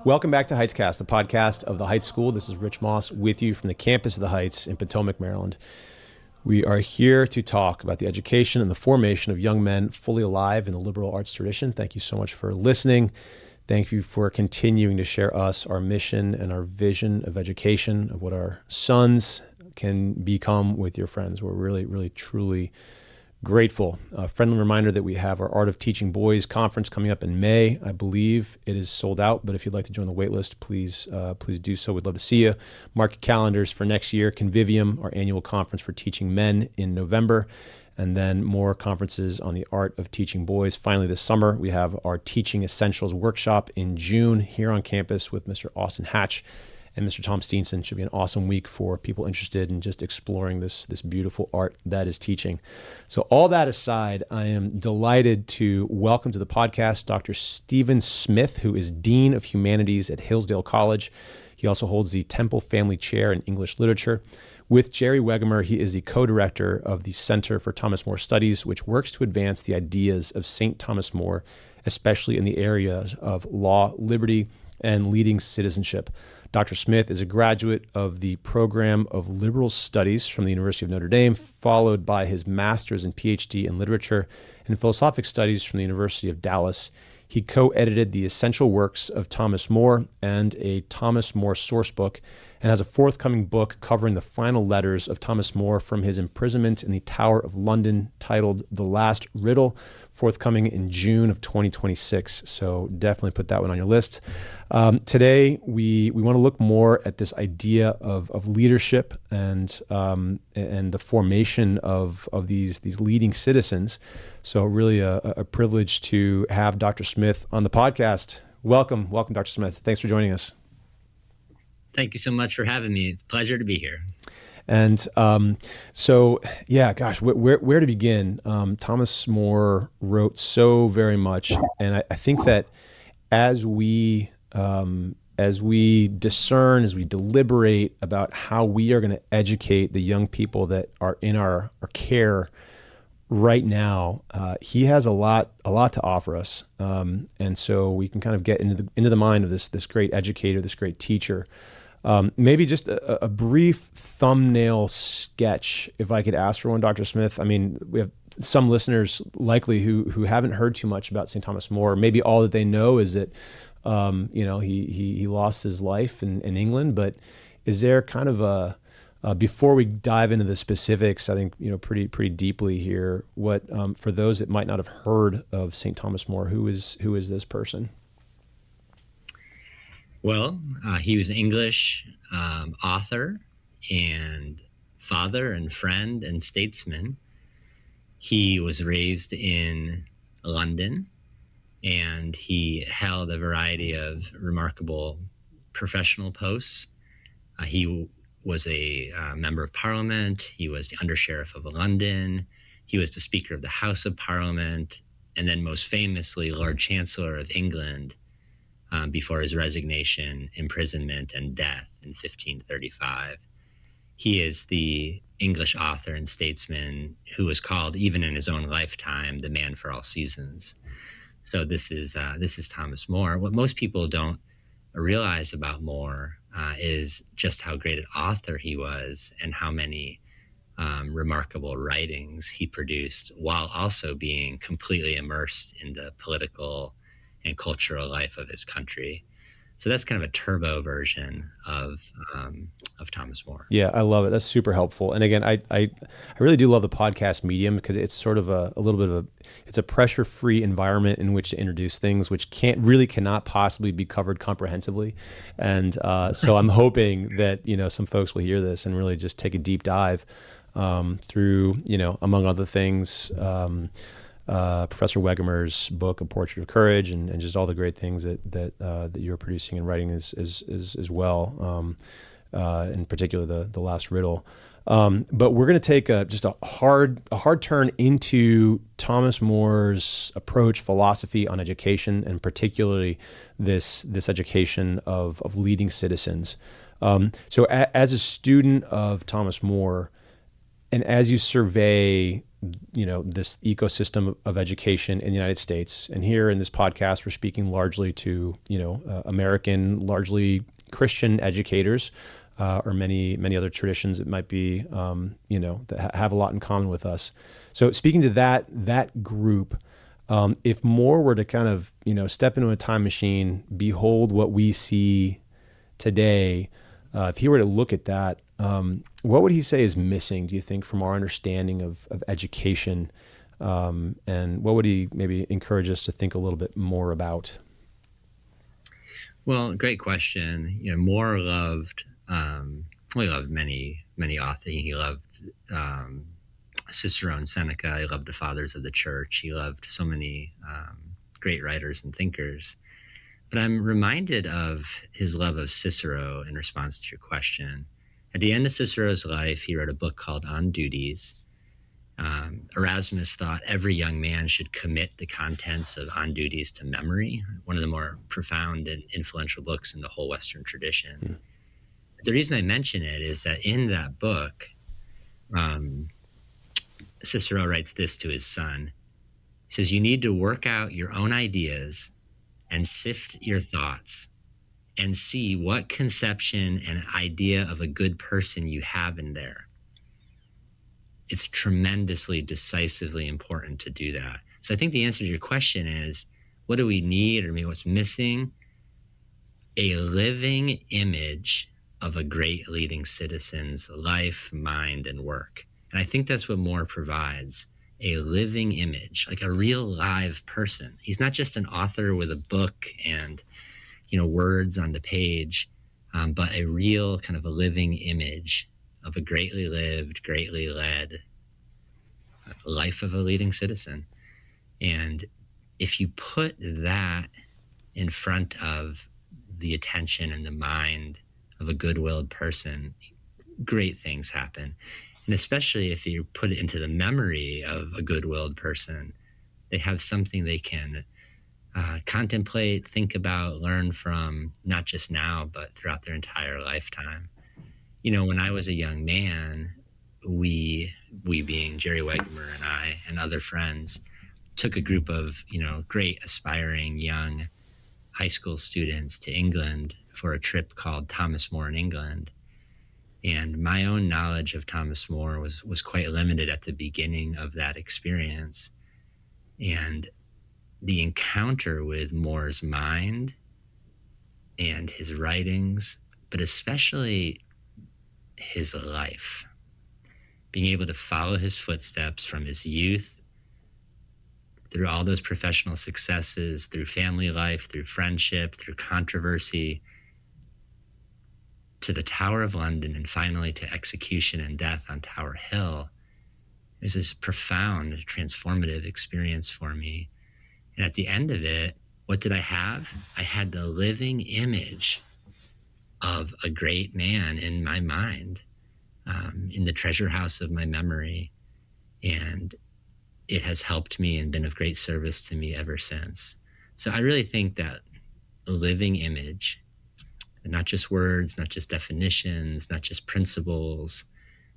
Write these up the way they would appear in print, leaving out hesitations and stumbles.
Welcome back to Heightscast, the podcast of the Heights School. This is Rich Moss with you from the campus of the Heights in Potomac, Maryland. We are here to talk about the education and the formation of young men fully alive in the liberal arts tradition. Thank you so much for listening. Thank you for continuing to share us, our mission and our vision of education, of what our sons can become with your friends. We're really, truly grateful. A friendly reminder that we have our Art of Teaching Boys conference coming up in May. I believe it is sold out, but if you'd like to join the wait list, please do so. We'd love to see you. Mark your calendars for next year. Convivium, our annual conference for teaching men, in November, and then more conferences on the Art of Teaching Boys. Finally, this summer, we have our Teaching Essentials workshop in June here on campus with Mr. Austin Hatch and Mr. Tom Steenson. Should be an awesome week for people interested in just exploring this beautiful art that is teaching. So all that aside, I am delighted to welcome to the podcast Dr. Stephen Smith, who is Dean of Humanities at Hillsdale College. He also holds the Temple Family Chair in English Literature. With Jerry Wegemer, he is the co-director of the Center for Thomas More Studies, which works to advance the ideas of St. Thomas More, especially in the areas of law, liberty, and leading citizenship. Dr. Smith is a graduate of the Program of Liberal Studies from the University of Notre Dame, followed by his master's and PhD in literature and philosophic studies from the University of Dallas. He co-edited the essential works of Thomas More and a Thomas More sourcebook, and has a forthcoming book covering the final letters of Thomas More from his imprisonment in the Tower of London, titled The Last Riddle, forthcoming in June of 2026. So definitely put that one on your list. Today, we want to look more at this idea of leadership and the formation of these leading citizens. So really a privilege to have Dr. Smith on the podcast. Welcome, Dr. Smith. Thanks for joining us. Thank you so much for having me. It's a pleasure to be here. And where to begin? Thomas More wrote so very much, and I think that as we discern, as we deliberate about how we are going to educate the young people that are in our care right now, he has a lot to offer us, and so we can kind of get into the mind of this great educator, this great teacher. Maybe just a brief thumbnail sketch, if I could ask for one, Dr. Smith. I mean, we have some listeners likely who haven't heard too much about St. Thomas More. Maybe all that they know is that he lost his life in England. But is there kind of before we dive into the specifics, I think pretty deeply here, what for those that might not have heard of St. Thomas More, who is this person? Well, he was an English author and father and friend and statesman. He was raised in London, and he held a variety of remarkable professional posts. He was a member of Parliament. He was the Undersheriff of London. He was the Speaker of the House of Parliament, and then most famously, Lord Chancellor of England, before his resignation, imprisonment, and death in 1535. He is the English author and statesman who was called, even in his own lifetime, the man for all seasons. So this is Thomas More. What most people don't realize about More is just how great an author he was and how many remarkable writings he produced, while also being completely immersed in the political and cultural life of his country. So that's kind of a turbo version of Thomas More. Yeah, I love it. That's super helpful. And again, I really do love the podcast medium because it's sort of a little bit of it's a pressure-free environment in which to introduce things which cannot possibly be covered comprehensively. And so I'm hoping that some folks will hear this and really just take a deep dive through among other things. Professor Wegemer's book, A Portrait of Courage, and just all the great things that you're producing and writing as well, in particular the Last Riddle. But we're going to take just a hard turn into Thomas More's approach, philosophy on education, and particularly this education of leading citizens. So as a student of Thomas More, and as you survey this ecosystem of education in the United States. And here in this podcast, we're speaking largely to, American, largely Christian educators, or many other traditions that might be, that have a lot in common with us. So speaking to that group, if Moore were to kind of, step into a time machine, behold what we see today, if he were to look at that, what would he say is missing, do you think, from our understanding of education? And what would he maybe encourage us to think a little bit more about? Well, great question. Moore loved, he loved many authors. He loved Cicero and Seneca. He loved the fathers of the church. He loved so many great writers and thinkers. But I'm reminded of his love of Cicero in response to your question. At the end of Cicero's life, he wrote a book called On Duties. Erasmus thought every young man should commit the contents of On Duties to memory, one of the more profound and influential books in the whole Western tradition. The reason I mention it is that in that book, Cicero writes this to his son. He says, you need to work out your own ideas and sift your thoughts and see what conception and idea of a good person you have in there. It's tremendously, decisively important to do that. So I think the answer to your question is, what do we need, or maybe what's missing? A living image of a great leading citizen's life, mind, and work. And I think that's what Moore provides, a living image, like a real live person. He's not just an author with a book and, words on the page, but a real kind of a living image of a greatly lived, greatly led life of a leading citizen. And if you put that in front of the attention and the mind of a good-willed person, great things happen. And especially if you put it into the memory of a good-willed person, they have something they can contemplate, think about, learn from, not just now, but throughout their entire lifetime. When I was a young man, we being Jerry Wegmer and I and other friends, took a group of, great aspiring young high school students to England for a trip called Thomas More in England. And my own knowledge of Thomas More was quite limited at the beginning of that experience. And the encounter with More's mind and his writings, but especially his life, being able to follow his footsteps from his youth through all those professional successes, through family life, through friendship, through controversy, to the Tower of London, and finally to execution and death on Tower Hill. It was this profound, transformative experience for me. And at the end of it, what did I have? I had the living image of a great man in my mind, in the treasure house of my memory. And it has helped me and been of great service to me ever since. So I really think that a living image, not just words, not just definitions, not just principles,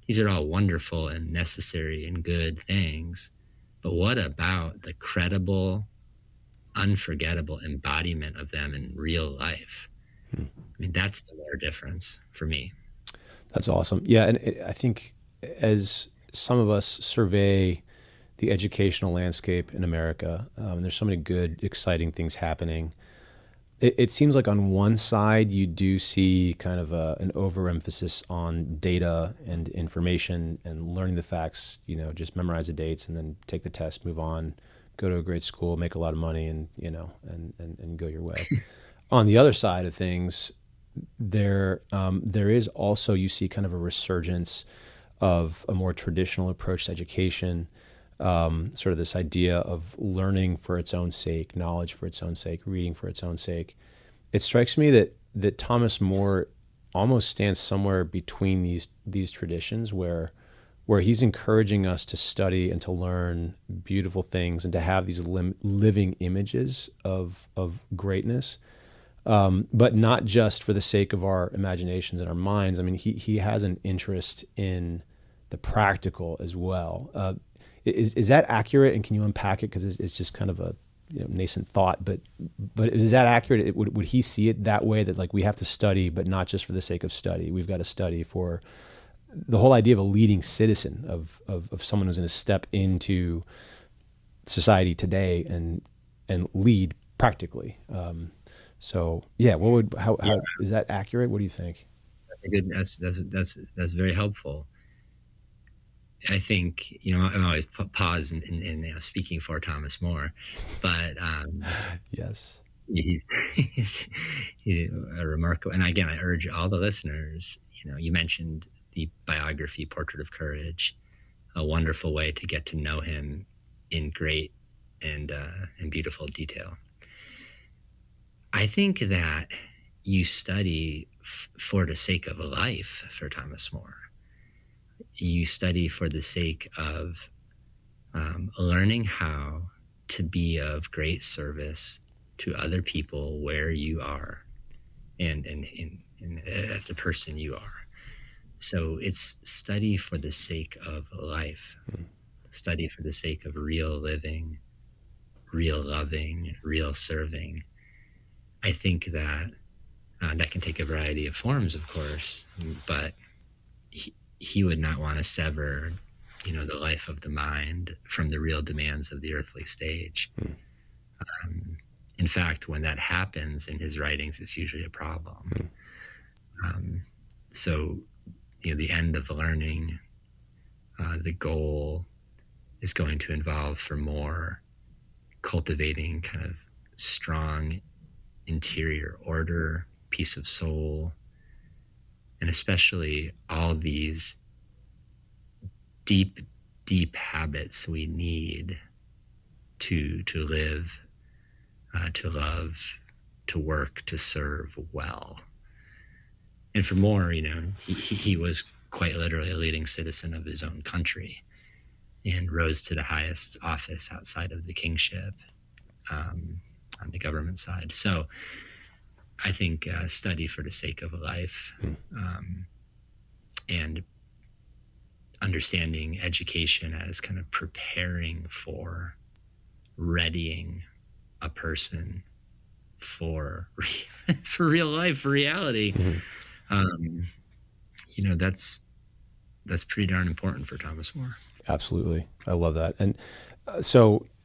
these are all wonderful and necessary and good things. But what about the credible, unforgettable embodiment of them in real life? I mean, that's the more difference for me. That's awesome. Yeah, and I think as some of us survey the educational landscape in America, there's so many good, exciting things happening. It seems like on one side you do see kind of an overemphasis on data and information and learning the facts. Just memorize the dates and then take the test, move on, go to a great school, make a lot of money, and and go your way. On the other side of things, there is also, you see kind of a resurgence of a more traditional approach to education, sort of this idea of learning for its own sake, knowledge for its own sake, reading for its own sake. It strikes me that Thomas More almost stands somewhere between these traditions, where he's encouraging us to study and to learn beautiful things and to have these living images of greatness, but not just for the sake of our imaginations and our minds. I mean, he has an interest in the practical as well. Is that accurate? And can you unpack it? Because it's just kind of a nascent thought, but is that accurate? Would he see it that way, that like we have to study, but not just for the sake of study? We've got to study for the whole idea of a leading citizen, of someone who's going to step into society today and lead practically. So yeah, how is that accurate? What do you think? That's very helpful. I think, I always pause in speaking for Thomas More, but yes, he's a remarkable. And again, I urge all the listeners. You mentioned the biography, Portrait of Courage, a wonderful way to get to know him in great and beautiful detail. I think that you study for the sake of life for Thomas More. You study for the sake of learning how to be of great service to other people where you are, and as the person you are. So it's study for the sake of life, study for the sake of real living, real loving, real serving. I think that that can take a variety of forms, of course, but he would not want to sever, the life of the mind from the real demands of the earthly stage. In fact, when that happens in his writings, it's usually a problem. So, the end of learning, the goal is going to involve for More cultivating kind of strong interior order, peace of soul, and especially all these deep habits we need to live, to love, to work, to serve well. And for More, he was quite literally a leading citizen of his own country and rose to the highest office outside of the kingship on the government side. So I think study for the sake of a life, and understanding education as kind of preparing for, readying a person for real life, for reality. That's pretty darn important for Thomas More. Absolutely. I love that. And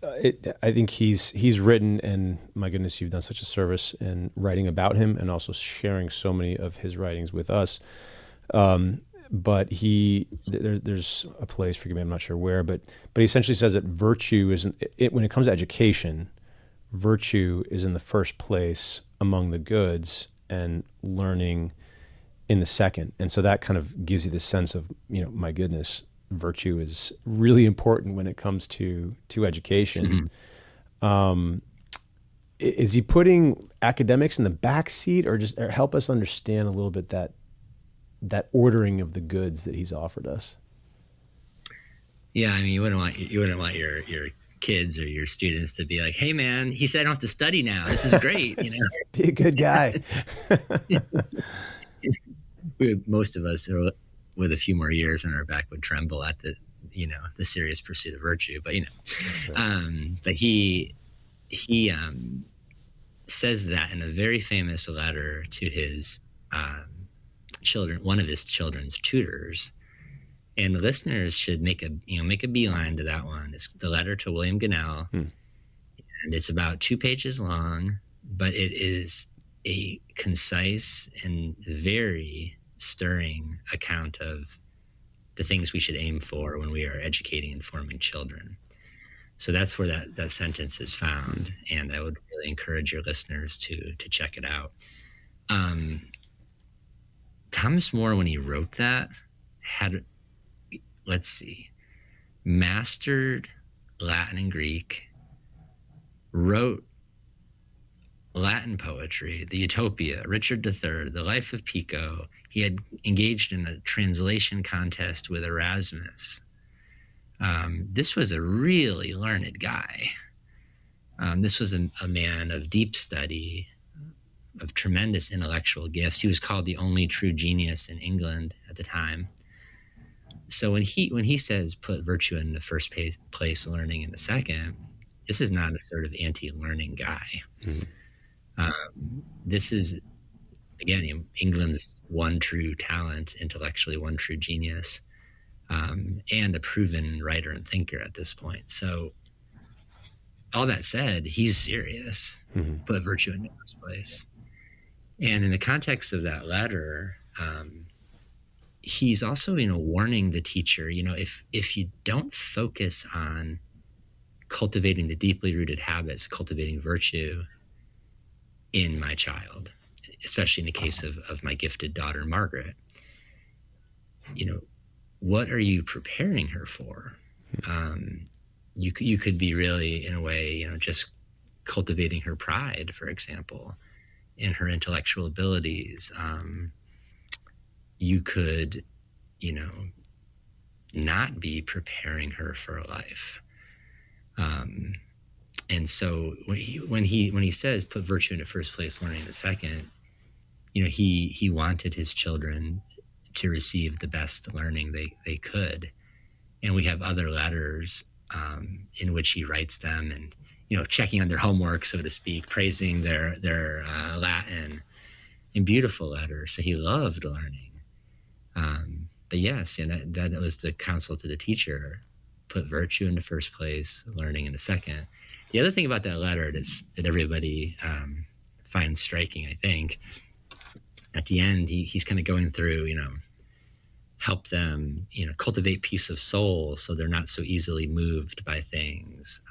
I think he's written, and my goodness, you've done such a service in writing about him and also sharing so many of his writings with us. But there's a place, forgive me, I'm not sure where, but he essentially says that virtue when it comes to education, virtue is in the first place among the goods, and learning in the second. And so that kind of gives you the sense of, my goodness, virtue is really important when it comes to education. Is he putting academics in the back seat, or help us understand a little bit that ordering of the goods that he's offered us? Yeah, I mean, you wouldn't want your kids or your students to be like, "Hey, man, he said I don't have to study now. This is great." Be a good guy. Most of us, with a few more years on our back, would tremble at the serious pursuit of virtue. But but he says that in a very famous letter to his children, one of his children's tutors. And the listeners should make a beeline to that one. It's the letter to William Gunnell, and it's about 2 pages long, but it is a concise and very stirring account of the things we should aim for when we are educating and forming children. So that's where that sentence is found, and I would really encourage your listeners to check it out. Thomas More, when he wrote that, had, mastered Latin and Greek, wrote Latin poetry, the Utopia, Richard III, the Life of Pico. He had engaged in a translation contest with Erasmus. This was a really learned guy. This was a man of deep study, of tremendous intellectual gifts. He was called the only true genius in England at the time. So when he says put virtue in the first place, learning in the second, this is not a sort of anti-learning guy. This is, again, England's one true talent, intellectually one true genius, and a proven writer and thinker at this point. So all that said, he's serious. Put virtue in the first place. And in the context of that letter, he's also, warning the teacher, if you don't focus on cultivating the deeply rooted habits, cultivating virtue in my child, especially in the case of my gifted daughter, Margaret, what are you preparing her for? You could be really, in a way, just cultivating her pride, for example, and her intellectual abilities. You could, not be preparing her for life. And so when he says put virtue in the first place, learning in the second, he wanted his children to receive the best learning they could. And we have other letters in which he writes them and, checking on their homework, so to speak, praising their Latin in beautiful letters. So he loved learning. But yes, and that was the counsel to the teacher: put virtue in the first place, learning in the second. The other thing about that letter that everybody finds striking, I think, at the end, he's kind of going through, help them, cultivate peace of soul so they're not so easily moved by things.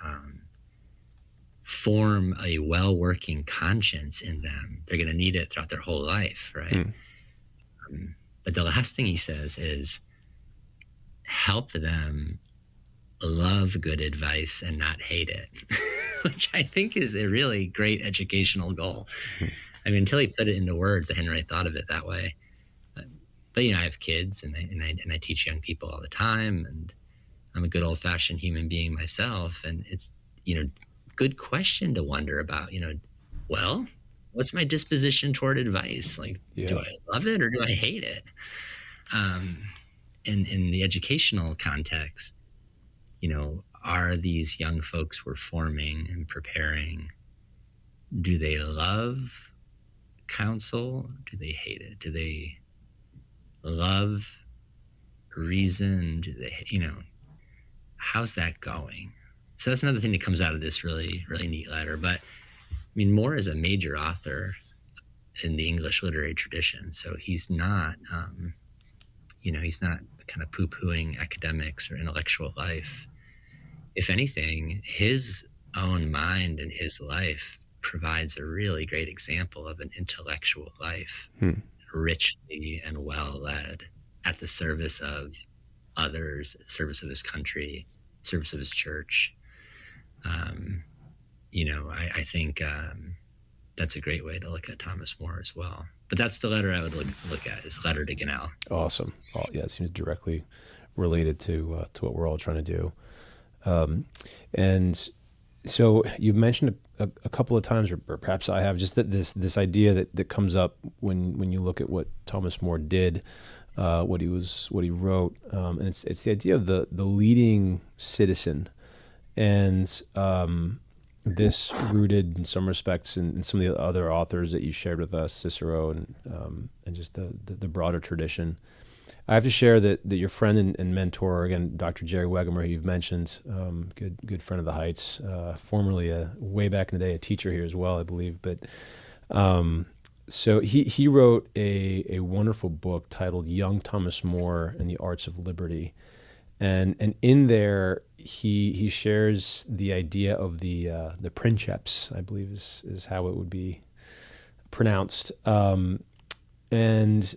Form a well-working conscience in them. They're going to need it throughout their whole life, right? But the last thing he says is help them love good advice and not hate it, which I think is a really great educational goal. I mean, until he put it into words, I hadn't really thought of it that way. But I have kids and I teach young people all the time, and I'm a good old-fashioned human being myself. And it's, good question to wonder about, well, what's my disposition toward advice? Like, do I love it or do I hate it? In the educational context, are these young folks we're forming and preparing, do they love counsel? Do they hate it? Do they love reason? Do they, how's that going? So that's another thing that comes out of this really, really neat letter. But I mean, Moore is a major author in the English literary tradition. So he's not, he's not kind of poo-pooing academics or intellectual life. If anything, his own mind and his life provides a really great example of an intellectual life, richly and well led, at the service of others, at the service of his country, service of his church. I think that's a great way to look at Thomas More as well. But that's the letter I would look at, is letter to Ganel. Awesome. Yeah, it seems directly related to what we're all trying to do. And so you've mentioned a couple of times, or perhaps I have, just that this idea that comes up when you look at what Thomas More did, what he wrote, and it's the idea of the leading citizen, and this rooted in some respects in some of the other authors that you shared with us, Cicero, and just the broader tradition. I have to share that your friend and mentor, again, Dr. Jerry Wegemer, who you've mentioned, good friend of the Heights, formerly way back in the day a teacher here as well, I believe. But so he wrote a wonderful book titled Young Thomas More and the Arts of Liberty, and in there he shares the idea of the princeps, I believe is how it would be pronounced, and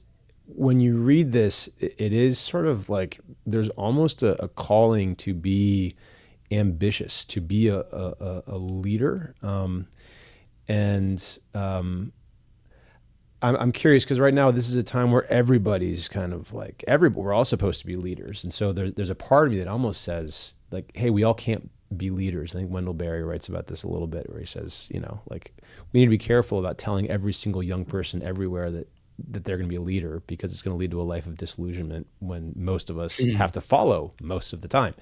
when you read this, it is sort of like there's almost a calling to be ambitious, to be a leader. I'm curious, because right now this is a time where everybody's kind of like, we're all supposed to be leaders. And so there's a part of me that almost says, like, hey, we all can't be leaders. I think Wendell Berry writes about this a little bit, where he says, like, we need to be careful about telling every single young person everywhere that that they're going to be a leader, because it's going to lead to a life of disillusionment when most of us have to follow most of the time.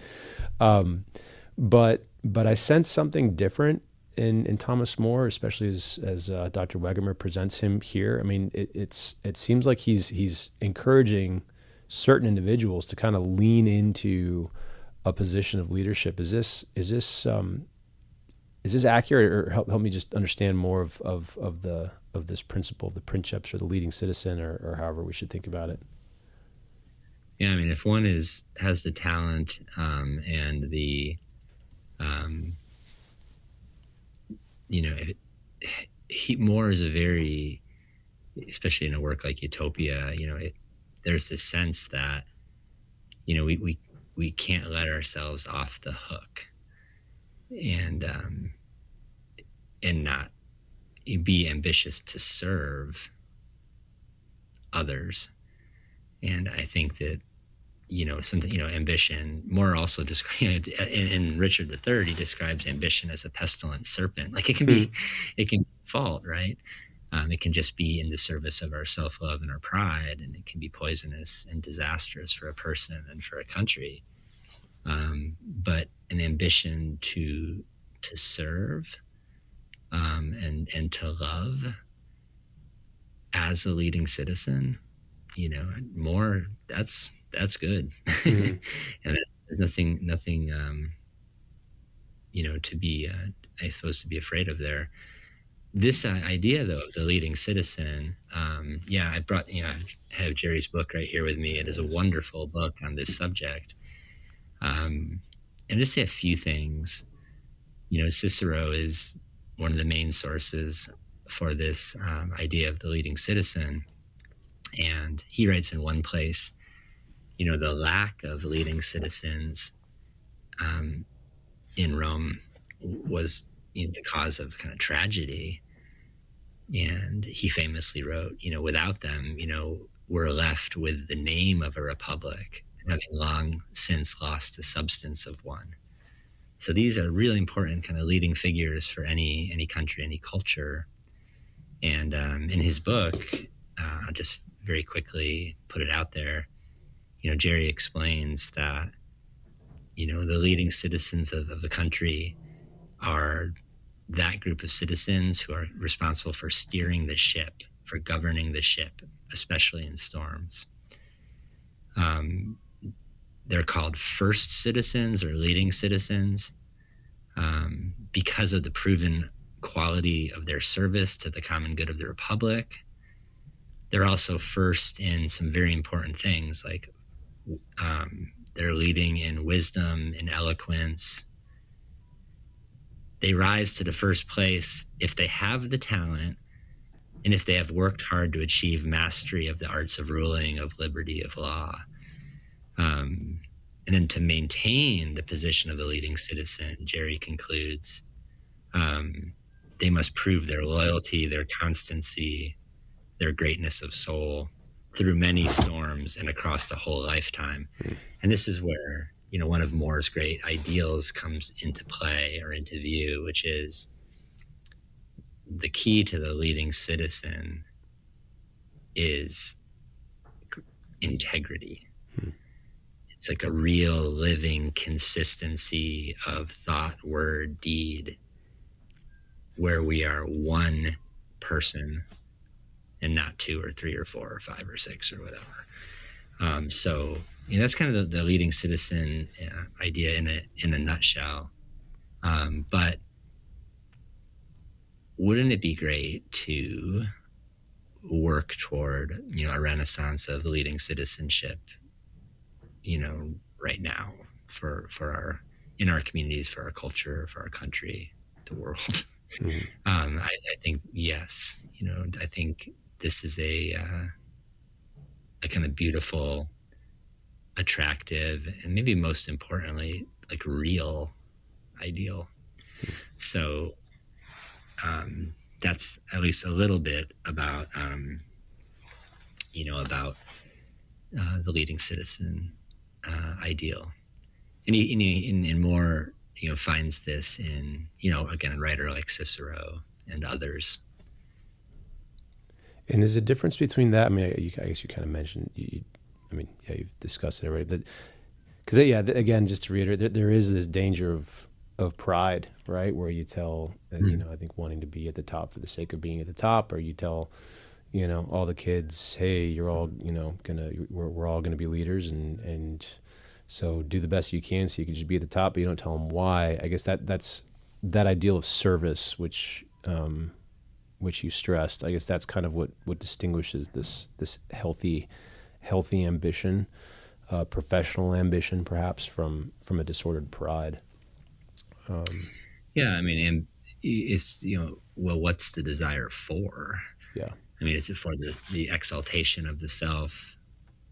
But I sense something different in Thomas More, especially as Dr. Wegemer presents him here. I mean, it seems like he's encouraging certain individuals to kind of lean into a position of leadership. Is this accurate, or help me just understand more of this principle of the princeps or the leading citizen, or however we should think about it? Yeah, I mean, if one has the talent and the Moore is a very, especially in a work like Utopia, there's this sense that we can't let ourselves off the hook, and not be ambitious to serve others. And I think that something, ambition. Moore also describes in Richard III, he describes ambition as a pestilent serpent. Like it can be fault, right? It can just be in the service of our self-love and our pride, and it can be poisonous and disastrous for a person and for a country. But an ambition to serve and to love as a leading citizen, more, that's good. Mm-hmm. And there's nothing to be I suppose to be afraid of there. This idea though of the leading citizen, I brought I have Jerry's book right here with me. It is a wonderful book on this subject. And just say a few things. Cicero is one of the main sources for this idea of the leading citizen, and he writes in one place, the lack of leading citizens in Rome was the cause of kind of tragedy. And he famously wrote, without them, we're left with the name of a republic, having long since lost the substance of one. So these are really important kind of leading figures for any country, any culture. And in his book, I'll just very quickly put it out there, Jerry explains that, the leading citizens of the country are that group of citizens who are responsible for steering the ship, for governing the ship, especially in storms. They're called first citizens or leading citizens because of the proven quality of their service to the common good of the republic. They're also first in some very important things, like they're leading in wisdom, in eloquence. They rise to the first place if they have the talent and if they have worked hard to achieve mastery of the arts of ruling, of liberty, of law. And then to maintain the position of the leading citizen, Jerry concludes, they must prove their loyalty, their constancy, their greatness of soul through many storms and across the whole lifetime. And this is where, one of Moore's great ideals comes into play or into view, which is the key to the leading citizen is integrity. It's like a real living consistency of thought, word, deed, where we are one person and not two or three or four or five or six or whatever. So that's kind of the leading citizen idea in a nutshell. But wouldn't it be great to work toward a renaissance of leading citizenship right now for in our communities, for our culture, for our country, the world? Mm-hmm. I think yes. I think this is a kind of beautiful, attractive, and maybe most importantly, like real ideal. Mm-hmm. So that's at least a little bit about the leading citizen ideal, and he Moore finds this in again a writer like Cicero and others. And there's a difference between that. I mean, I guess you kind of mentioned, you've discussed it already, but because, again, just to reiterate, there is this danger of pride, right? Where you tell, I think wanting to be at the top for the sake of being at the top, or you tell, all the kids, hey, you're all, we're all gonna be leaders, and so do the best you can so you can just be at the top, but you don't tell them why. I guess that's that ideal of service, which you stressed. I guess that's kind of what distinguishes this healthy ambition, professional ambition, perhaps from a disordered pride. Yeah, I mean, and it's, well, what's the desire for? Yeah. I mean, is it for the exaltation of the self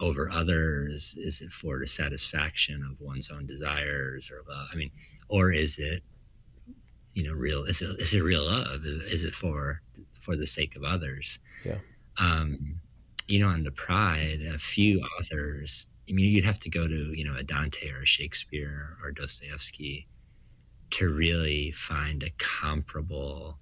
over others? Is it for the satisfaction of one's own desires or love? I mean, or is it, real? Is it real love? Is it for the sake of others? Yeah. On the pride, a few authors, I mean, you'd have to go to, a Dante or a Shakespeare or Dostoevsky to really find a comparable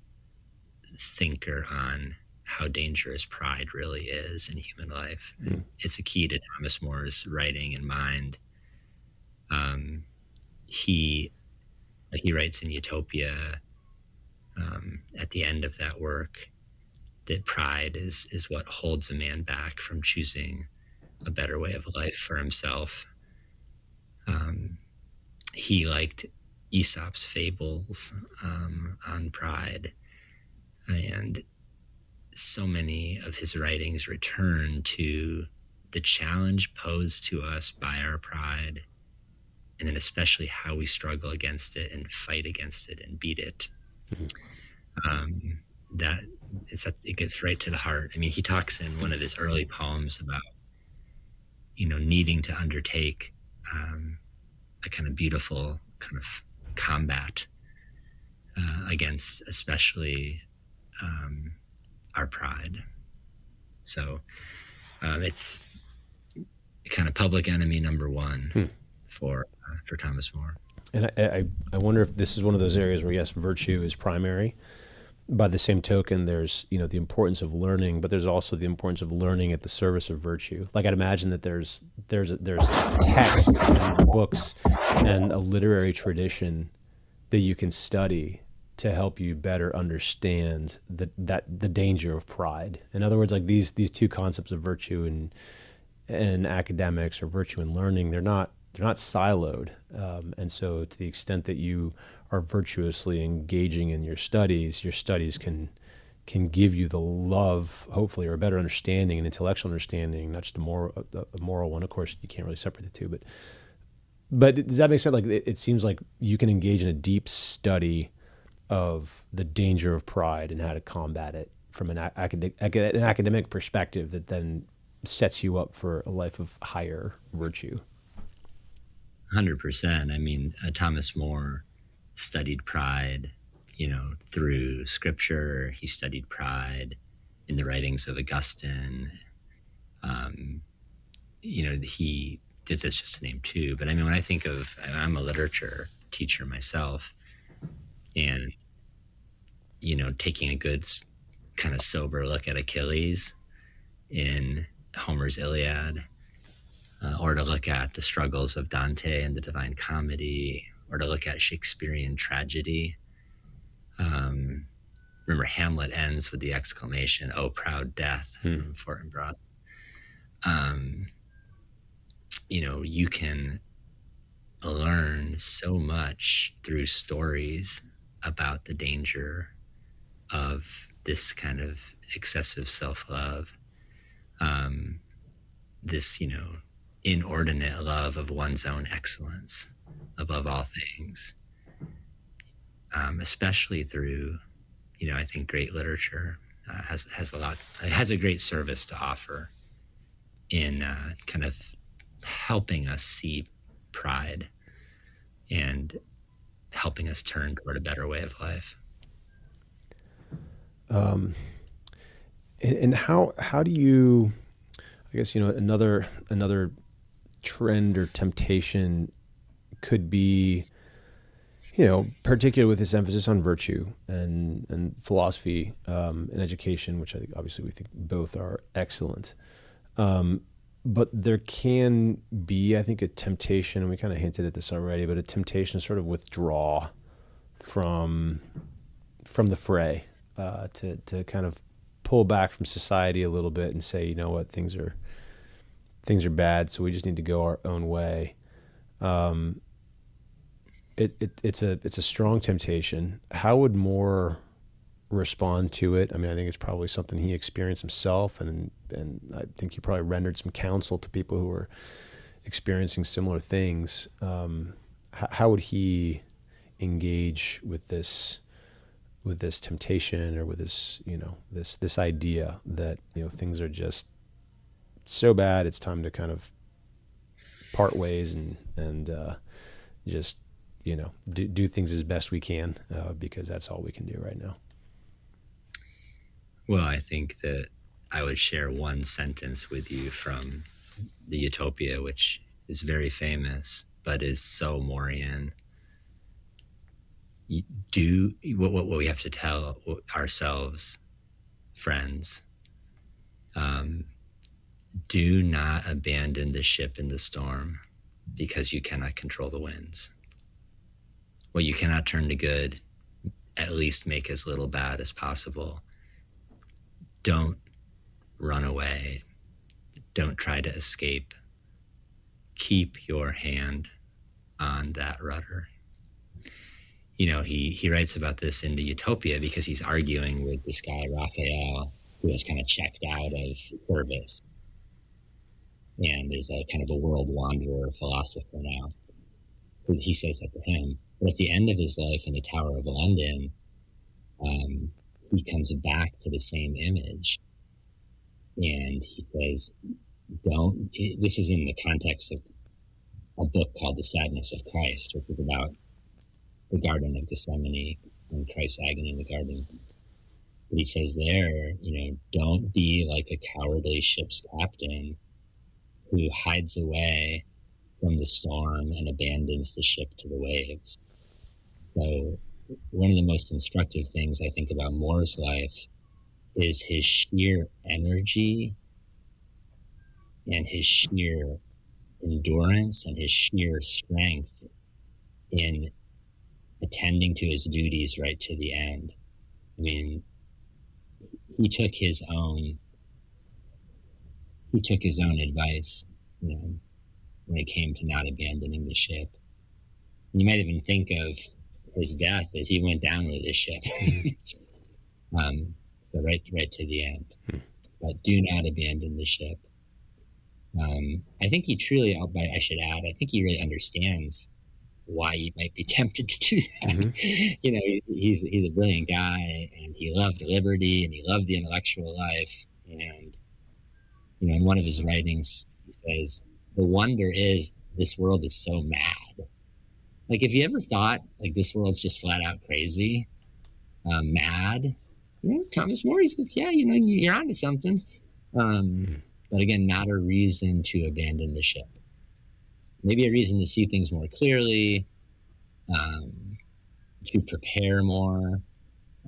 thinker on how dangerous pride really is in human life. Mm. It's a key to Thomas More's writing and mind. He writes in Utopia, at the end of that work, that pride is what holds a man back from choosing a better way of life for himself. He liked Aesop's fables on pride, and so many of his writings return to the challenge posed to us by our pride, and then especially how we struggle against it and fight against it and beat it. Mm-hmm. It gets right to the heart. I mean, he talks in one of his early poems about, needing to undertake a kind of beautiful kind of combat against especially our pride. So it's kind of public enemy number one for Thomas More. And I wonder if this is one of those areas where, yes, virtue is primary. By the same token, there's, the importance of learning, but there's also the importance of learning at the service of virtue. Like, I'd imagine that there's texts and books and a literary tradition that you can study to help you better understand the danger of pride. In other words, like these two concepts of virtue and academics, or virtue and learning, they're not siloed. And so to the extent that you are virtuously engaging in your studies can give you the love, hopefully, or a better understanding, an intellectual understanding, not just a moral one. Of course, you can't really separate the two, but does that make sense? Like, it seems like you can engage in a deep study of the danger of pride and how to combat it from an academic perspective that then sets you up for a life of higher virtue. 100%. I mean, Thomas More studied pride, through scripture. He studied pride in the writings of Augustine. He did this just to name two. But I mean, when I think of, I'm a literature teacher myself, and, taking a good kind of sober look at Achilles in Homer's Iliad, or to look at the struggles of Dante in the Divine Comedy, or to look at Shakespearean tragedy. Remember, Hamlet ends with the exclamation, "Oh, proud death," from Fortinbras. You can learn so much through stories about the danger of this kind of excessive self-love, this, inordinate love of one's own excellence above all things, especially through, I think great literature has a great service to offer in kind of helping us see pride and helping us turn toward a better way of life. And how do you, I guess, another trend or temptation could be, particularly with this emphasis on virtue and philosophy and education, which I think obviously we think both are excellent. But there can be, I think, a temptation, and we kind of hinted at this already, but a temptation to sort of withdraw from the fray, to kind of pull back from society a little bit and say, you know what, things are bad, so we just need to go our own way. It's a strong temptation. How would Moore respond to it? I mean, I think it's probably something he experienced himself, and I think he probably rendered some counsel to people who were experiencing similar things. How would he engage with this temptation, or with this, this idea that, things are just so bad, it's time to kind of part ways and just, do things as best we can, because that's all we can do right now? Well, I think that I would share one sentence with you from the Utopia, which is very famous, but is so Moorian. Do what we have to tell ourselves, friends. Do not abandon the ship in the storm, because you cannot control the winds. What you cannot turn to good, at least make as little bad as possible. Don't run away. Don't try to escape. Keep your hand on that rudder. He writes about this in the Utopia because he's arguing with this guy, Raphael, who has kind of checked out of service and is a kind of a world wanderer philosopher now. He says that to him. But at the end of his life in the Tower of London, he comes back to the same image. And he says, this is in the context of a book called The Sadness of Christ, which is about the Garden of Gethsemane and Christ's agony in the garden. But he says there, don't be like a cowardly ship's captain who hides away from the storm and abandons the ship to the waves. So one of the most instructive things I think about Moore's life is his sheer energy and his sheer endurance and his sheer strength in attending to his duties right to the end. I mean, he took his own advice, when it came to not abandoning the ship. And you might even think of his death as he went down with his ship. So right to the end. But do not abandon the ship. I think he truly, I should add, I think he really understands why you might be tempted to do that. Mm-hmm. He's a brilliant guy, and he loved liberty, and he loved the intellectual life. And, in one of his writings, he says, the wonder is this world is so mad. Like, if you ever thought, like, this world's just flat out crazy, mad, Thomas More, he's, you're onto something. But again, not a reason to abandon the ship. Maybe a reason to see things more clearly, to prepare more,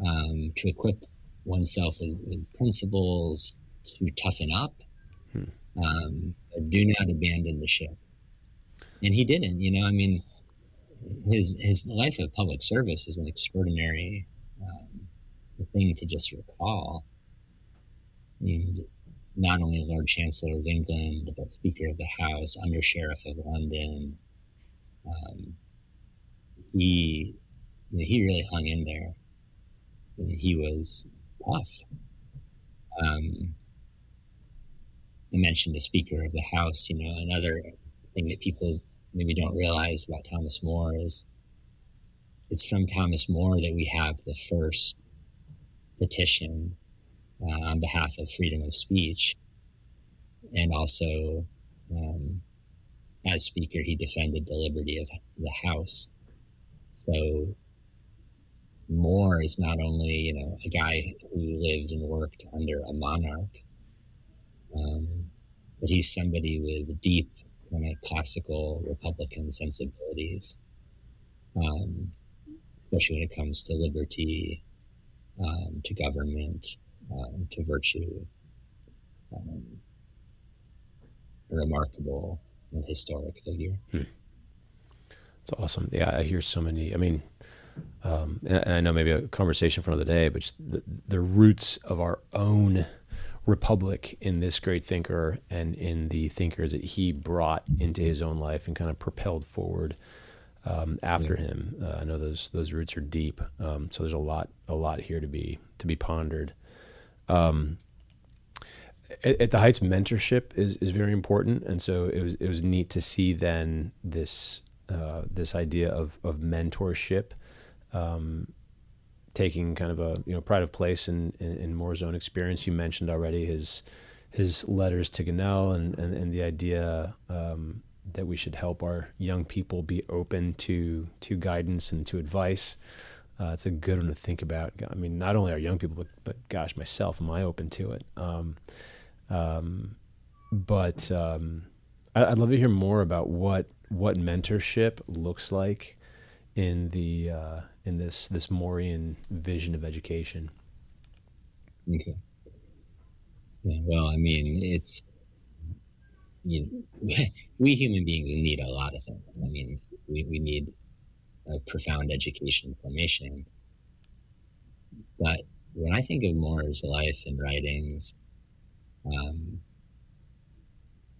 to equip oneself with principles, to toughen up. But do not abandon the ship. And he didn't, his life of public service is an extraordinary thing to just recall. Not only Lord Chancellor of England, but Speaker of the House, Under Sheriff of London. He really hung in there. He was tough. I mentioned the Speaker of the House. Another thing that people maybe don't realize about Thomas More is it's from Thomas More that we have the first petition on behalf of freedom of speech. And also, as Speaker, he defended the liberty of the House. So More is not only, a guy who lived and worked under a monarch, but he's somebody with deep kind of classical Republican sensibilities. especially when it comes to liberty, to government, to virtue. A remarkable and historic figure. It's awesome. Yeah, I hear so many. I mean, and I know maybe a conversation for another day, but just the roots of our own republic in this great thinker and in the thinkers that he brought into his own life and kind of propelled forward after him. I know those roots are deep. So there's a lot here to be pondered. At the Heights, mentorship is very important, and so it was neat to see then this idea of mentorship taking kind of a pride of place in Moore's own experience. You mentioned already his letters to Gunnell and the idea that we should help our young people be open to guidance and to advice. It's a good one to think about. I mean, not only our young people, but gosh, myself, am I open to it? But I'd love to hear more about what mentorship looks like in this Morean vision of education. Okay. Yeah, well, I mean, it's, we human beings need a lot of things. I mean, we need a profound education formation. But when I think of Moore's life and writings,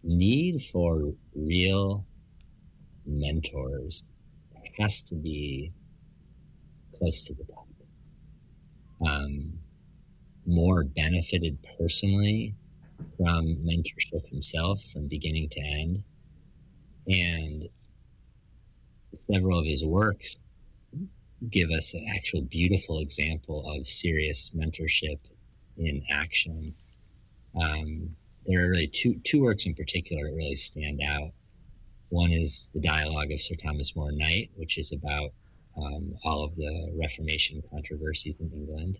need for real mentors has to be close to the top. Moore benefited personally from mentorship himself from beginning to end, and several of his works give us an actual beautiful example of serious mentorship in action. There are really two works in particular that really stand out. One is the Dialogue of Sir Thomas More Knight, which is about all of the Reformation controversies in England.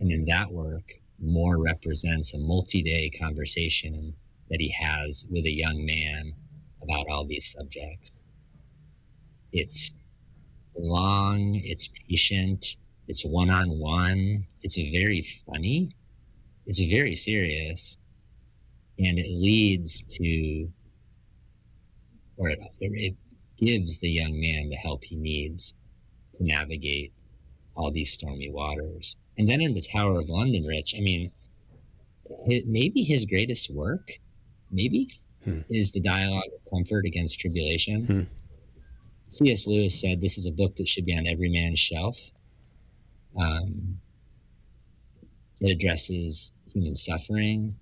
And in that work, More represents a multi-day conversation that he has with a young man about all these subjects. It's long, it's patient, it's one-on-one, it's very funny, it's very serious, and it leads to, or it gives the young man the help he needs to navigate all these stormy waters. And then in the Tower of London, Rich, I mean, maybe his greatest work, is the Dialogue of Comfort Against Tribulation. C.S. Lewis said this is a book that should be on every man's shelf. It addresses human suffering.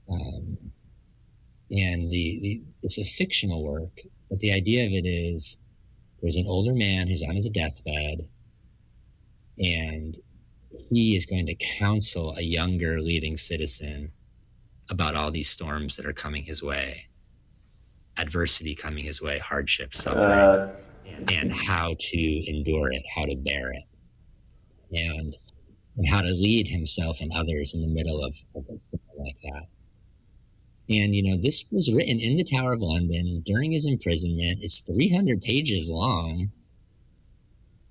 And it's a fictional work, but the idea of it is there's an older man who's on his deathbed, and he is going to counsel a younger leading citizen about all these storms that are coming his way, adversity coming his way, hardship, suffering, and how to endure it, how to bear it, and how to lead himself and others in the middle of something like that. And, this was written in the Tower of London during his imprisonment. It's 300 pages long.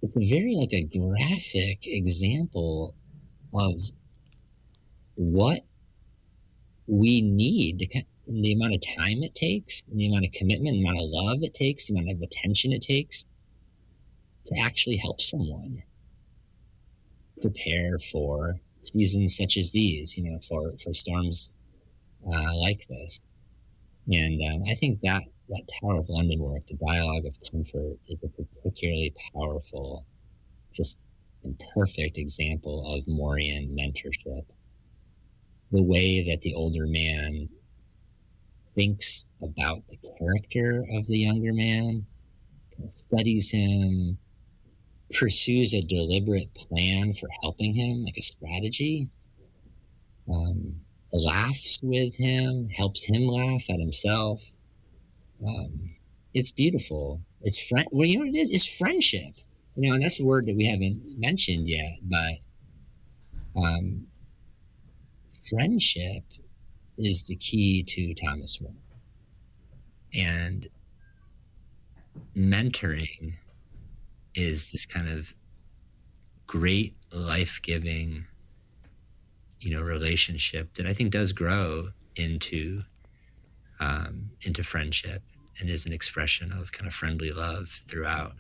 It's a very a graphic example of what we need, the amount of time it takes, and the amount of commitment, the amount of love it takes, the amount of attention it takes to actually help someone prepare for seasons such as these, for storms like this. And I think that Tower of London work, the Dialogue of Comfort, is a particularly powerful, just perfect example of Morean mentorship. The way that the older man thinks about the character of the younger man, studies him, pursues a deliberate plan for helping him, like a strategy, laughs with him, helps him laugh at himself. It's beautiful. It's well, you know what it is? It's friendship. And that's a word that we haven't mentioned yet, but friendship is the key to Thomas More. And mentoring is this kind of great life-giving, relationship that I think does grow into friendship and is an expression of kind of friendly love throughout.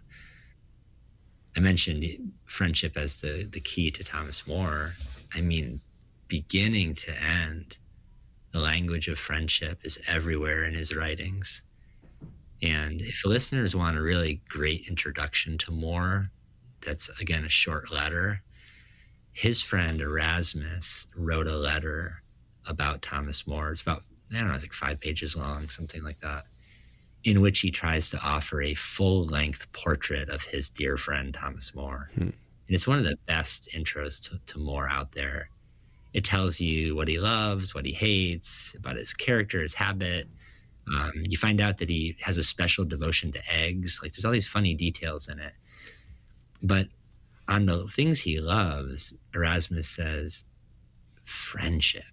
I mentioned friendship as the key to Thomas More. I mean, beginning to end, the language of friendship is everywhere in his writings. And if listeners want a really great introduction to More, that's, again, a short letter. His friend Erasmus wrote a letter about Thomas More. It's about, I don't know, it's like 5 pages long, something like that, in which he tries to offer a full-length portrait of his dear friend Thomas More. And it's one of the best intros to More out there. It tells you what he loves, what he hates, about his character, his habit. You find out that he has a special devotion to eggs. Like, there's all these funny details in it. But on the things he loves, Erasmus says friendship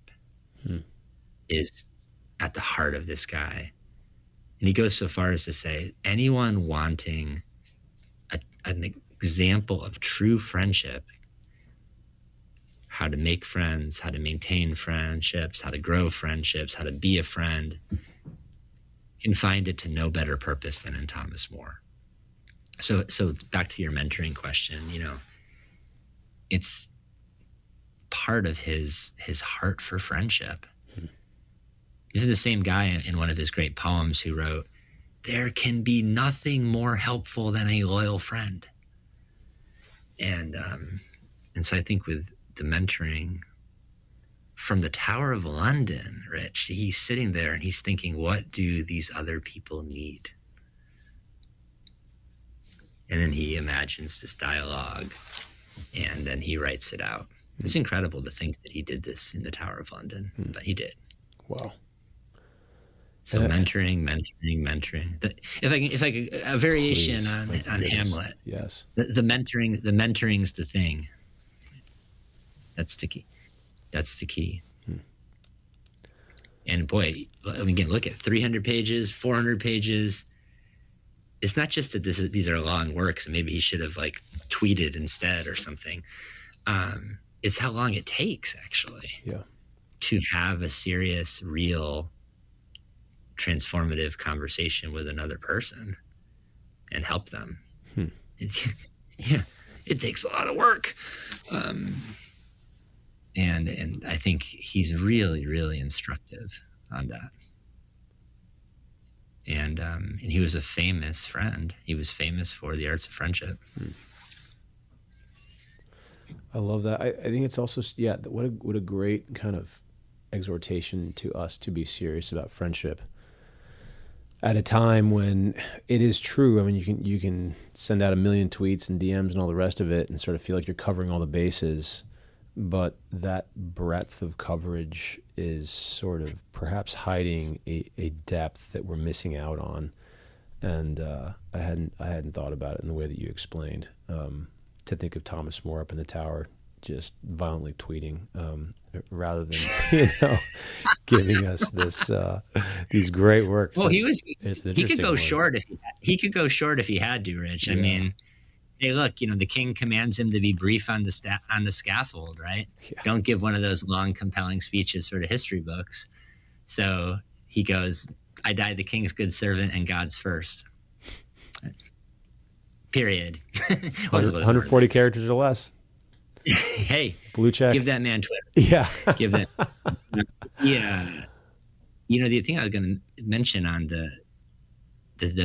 is at the heart of this guy. And he goes so far as to say, anyone wanting an example of true friendship, how to make friends, how to maintain friendships, how to grow friendships, how to be a friend, can find it to no better purpose than in Thomas More. So back to your mentoring question, it's part of his heart for friendship. This is the same guy in one of his great poems who wrote, "There can be nothing more helpful than a loyal friend." And so I think with the mentoring from the Tower of London, Rich, he's sitting there and he's thinking, what do these other people need? And then he imagines this dialogue and then he writes it out. It's incredible to think that he did this in the Tower of London, but he did. Wow. So mentoring. If I could, a variation on Hamlet. Yes. The mentoring's the thing. That's the key. And boy, again, look at 300 pages, 400 pages. It's not just that these are long works and maybe he should have like tweeted instead or something. It's how long it takes actually to have a serious, real, transformative conversation with another person and help them. It takes a lot of work. And I think he's really, really instructive on that. And he was a famous friend. He was famous for the arts of friendship. I love that. I think it's also, what a great kind of exhortation to us to be serious about friendship at a time when it is true. I mean, you can send out a million tweets and DMs and all the rest of it and sort of feel like you're covering all the bases, but that breadth of coverage is sort of perhaps hiding a depth that we're missing out on. And I hadn't thought about it in the way that you explained. To think of Thomas More up in the tower just violently tweeting rather than giving us this these great works. Well, he could go short if he had to, Rich. I mean, hey, look, the king commands him to be brief on the scaffold, right? Yeah. Don't give one of those long, compelling speeches for the history books. So he goes, "I die the king's good servant and God's first." Period. 140 characters or less. Hey, blue check. Give that man Twitter. Yeah. Give that. Yeah. The thing I was going to mention on the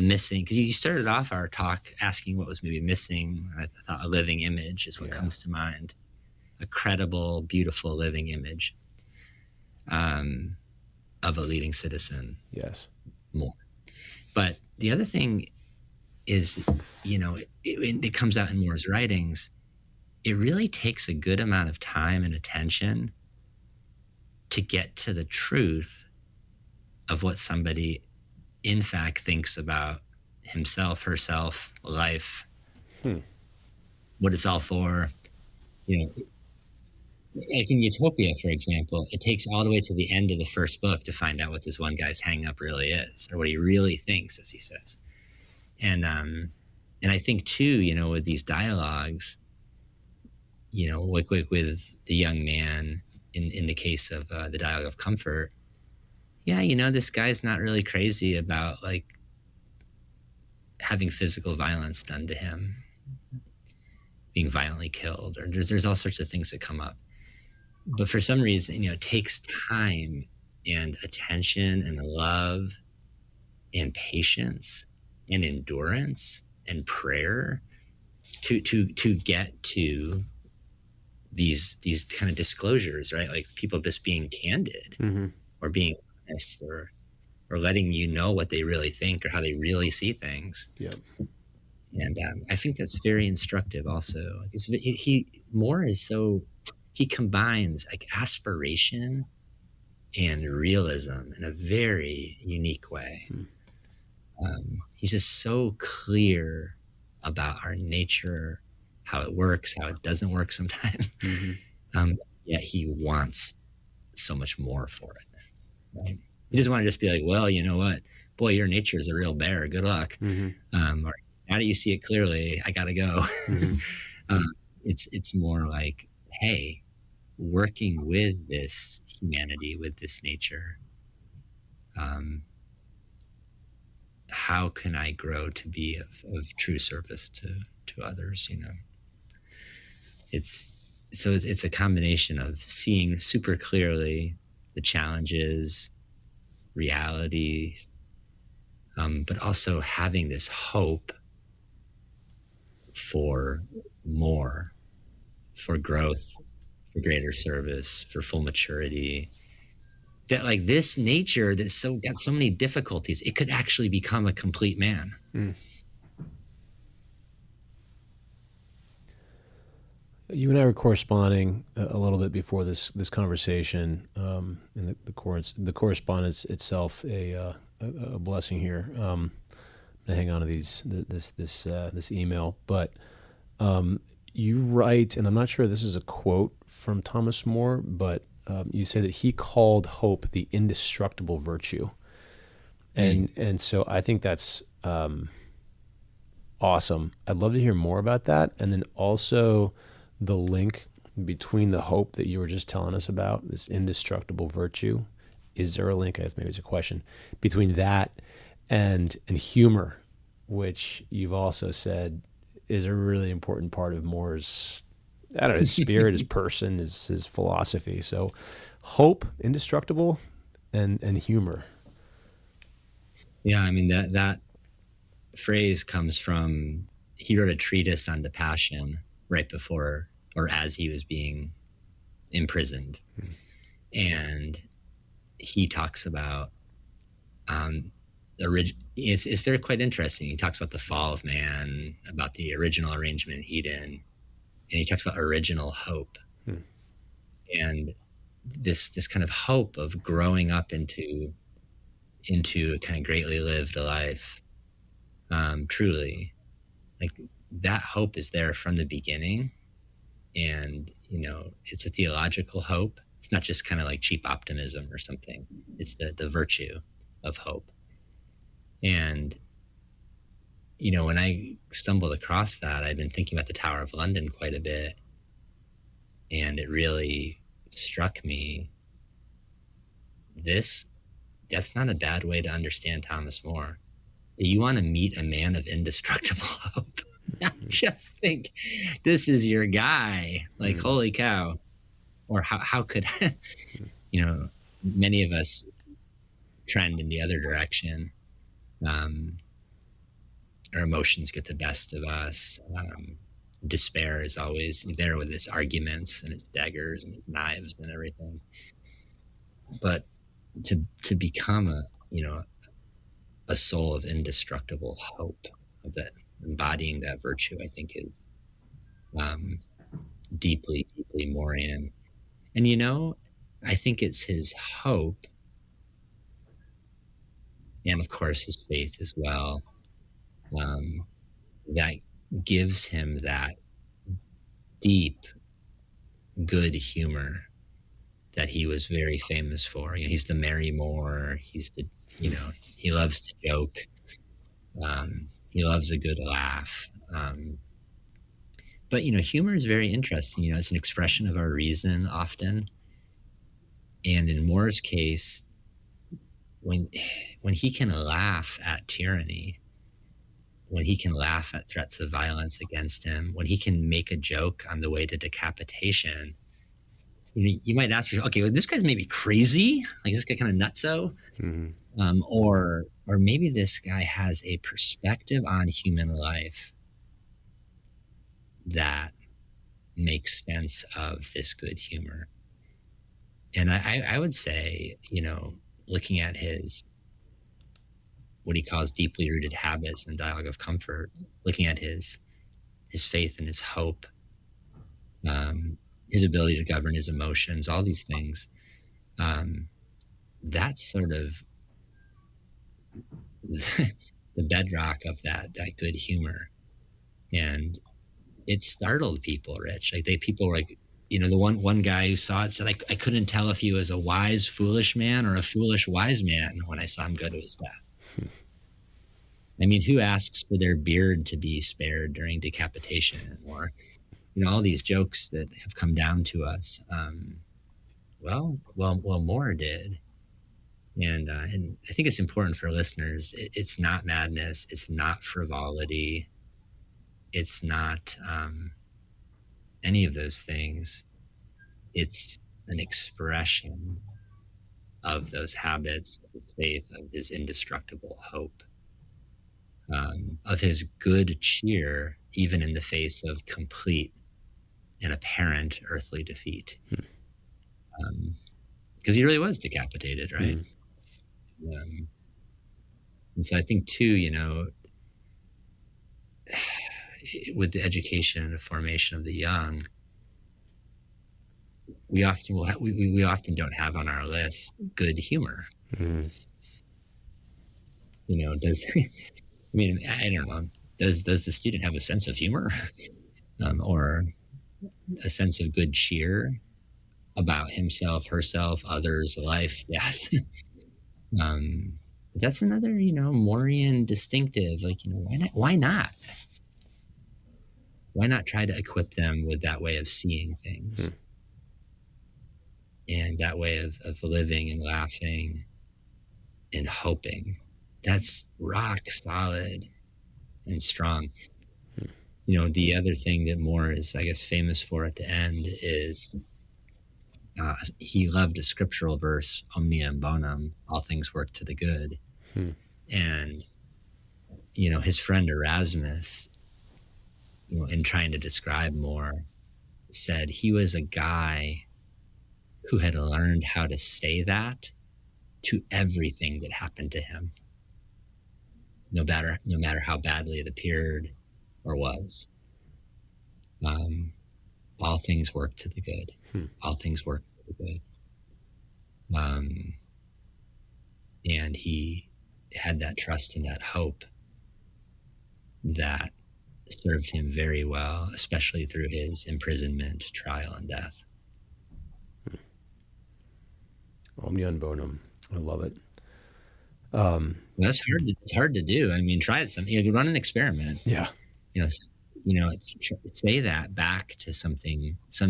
missing, because you started off our talk asking what was maybe missing. I thought a living image is what comes to mind. A credible, beautiful living image of a leading citizen. Yes. More. But the other thing is, it comes out in More's writings, it really takes a good amount of time and attention to get to the truth of what somebody in fact thinks about himself, herself, life, what it's all for. Like in Utopia, for example, it takes all the way to the end of the first book to find out what this one guy's hang up really is, or what he really thinks, as he says. And And I think too, with these dialogues, like with the young man in the case of the dialogue of comfort, yeah, this guy's not really crazy about like having physical violence done to him, being violently killed, or there's all sorts of things that come up. But for some reason, it takes time and attention and love and patience and endurance and prayer to get to these kind of disclosures, right? Like people just being candid or being honest or letting you know what they really think or how they really see things. Yep. And I think that's very instructive also. Moore is he combines like aspiration and realism in a very unique way. He's just so clear about our nature, how it works, how it doesn't work sometimes. Yet he wants so much more for it. Right? He doesn't want to just be like, well, you know what? Boy, your nature is a real bear. Good luck. Or now that you see it clearly, I got to go. It's more like, hey, working with this humanity, with this nature, how can I grow to be of true service to others? It's a combination of seeing super clearly the challenges, realities, but also having this hope for more, for growth, for greater service, for full maturity. That like this nature that's got so many difficulties, it could actually become a complete man. You and I were corresponding a little bit before this conversation, and the correspondence itself a blessing here. I'm gonna hang on to this email, but you write, and I'm not sure this is a quote from Thomas More, but you say that he called hope the indestructible virtue, and so I think that's awesome. I'd love to hear more about that, and then also the link between the hope that you were just telling us about, this indestructible virtue. Is there a link? I guess maybe it's a question between that and humor, which you've also said is a really important part of Moore's, I don't know, his spirit, his person, his philosophy. So hope, indestructible, and humor. Yeah, I mean, that phrase comes from, he wrote a treatise on the Passion right before or as he was being imprisoned. And he talks about, it's very quite interesting. He talks about the fall of man, about the original arrangement in Eden, and he talks about original hope. And this kind of hope of growing up into a kind of greatly lived a life, truly, like that hope is there from the beginning. And, it's a theological hope. It's not just kind of like cheap optimism or something. It's the virtue of hope. And, when I stumbled across that, I'd been thinking about the Tower of London quite a bit. And it really struck me, that's not a bad way to understand Thomas More. You want to meet a man of indestructible hope. Just think, this is your guy. Like, holy cow. Or how could, many of us trend in the other direction. Our emotions get the best of us. Despair is always there with its arguments and its daggers and its knives and everything. But to become a soul of indestructible hope, of that embodying that virtue, I think is deeply, deeply Morean. And I think it's his hope, and of course his faith as well, that gives him that deep, good humor that he was very famous for. He's the merry Moore. He's he loves to joke. He loves a good laugh. But humor is very interesting. It's an expression of our reason often. And in Moore's case, when he can laugh at tyranny, when he can laugh at threats of violence against him, when he can make a joke on the way to decapitation, you might ask yourself, okay, well, this guy's maybe crazy, like this guy kind of nutso, or maybe this guy has a perspective on human life that makes sense of this good humor. And I would say, looking at his, what he calls deeply rooted habits and dialogue of comfort, looking at his faith and his hope, his ability to govern his emotions, all these things, that's sort of the bedrock of that good humor. And it startled people, Rich. Like people were like, the one guy who saw it said, I couldn't tell if he was a wise, foolish man or a foolish, wise man when I saw him go to his death. I mean, who asks for their beard to be spared during decapitation? Or, all these jokes that have come down to us. Well, Moore did. And I think it's important for listeners. It's not madness. It's not frivolity. It's not any of those things. It's an expression of those habits, of his faith, of his indestructible hope, of his good cheer, even in the face of complete and apparent earthly defeat. Because he really was decapitated, right? And so I think too, with the education and the formation of the young, we often don't have on our list good humor. Does I don't know. Does the student have a sense of humor, or a sense of good cheer about himself, herself, others, life, death? That's another, Moorian distinctive. Like, why not? Why not try to equip them with that way of seeing things, and that way of living and laughing and hoping? That's rock solid and strong. The other thing that Moore is, I guess, famous for at the end is he loved a scriptural verse, omnia bonum, all things work to the good. And, his friend Erasmus, in trying to describe Moore, said he was a guy who had learned how to say that to everything that happened to him, no matter how badly it appeared or was. All things work to the good. All things work to the good. And he had that trust and that hope that served him very well, especially through his imprisonment, trial, and death. Omnia bonum. I love it. That's hard. It's hard to do. I mean, try it. Run an experiment. Yeah. Say that back to some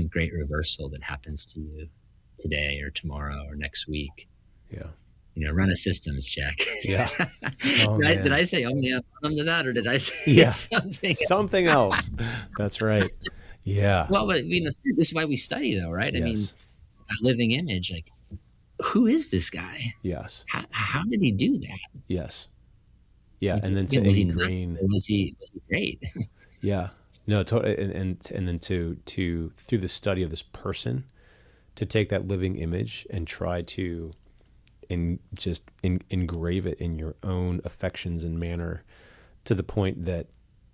great reversal that happens to you today or tomorrow or next week. Yeah. Run a systems check. Yeah. Oh, Did I say omnia bonum to that, or did I say something else? That's right. Yeah. Well, but this is why we study, though, right? I mean, a living image. Like, who is this guy? Yes. How did he do that? Yes. Yeah, and then to ingrain. Was he great? Yeah. No, and then to through the study of this person, to take that living image and try to engrave it in your own affections and manner, to the point that